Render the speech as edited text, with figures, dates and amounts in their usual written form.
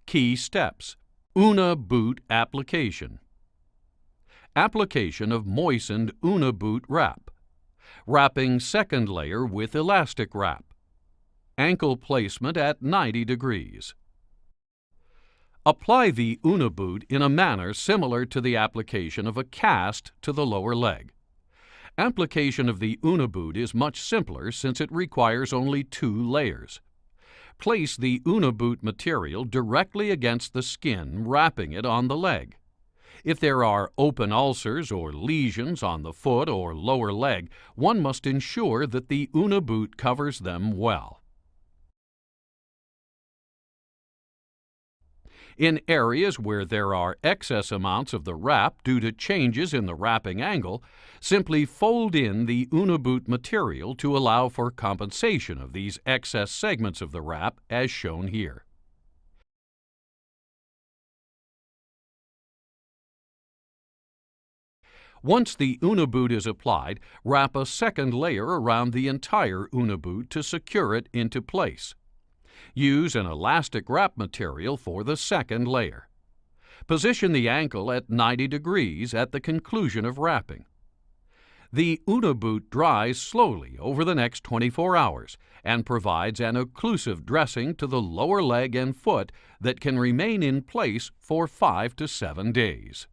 Key steps. Unna Boot application. Application of moistened Unna Boot wrap. Wrapping second layer with elastic wrap. Ankle placement at 90 degrees. Apply the Unna Boot in a manner similar to the application of a cast to the lower leg. Application of the Unna Boot is much simpler since it requires only 2 layers. Place the Unna Boot material directly against the skin, wrapping it on the leg. If there are open ulcers or lesions on the foot or lower leg, one must ensure that the Unna Boot covers them well. In areas where there are excess amounts of the wrap due to changes in the wrapping angle, simply fold in the Unna Boot material to allow for compensation of these excess segments of the wrap as shown here. Once the Unna Boot is applied, wrap a second layer around the entire Unna Boot to secure it into place. Use an elastic wrap material for the second layer. Position the ankle at 90 degrees at the conclusion of wrapping. The Unna Boot dries slowly over the next 24 hours and provides an occlusive dressing to the lower leg and foot that can remain in place for 5 to 7 days.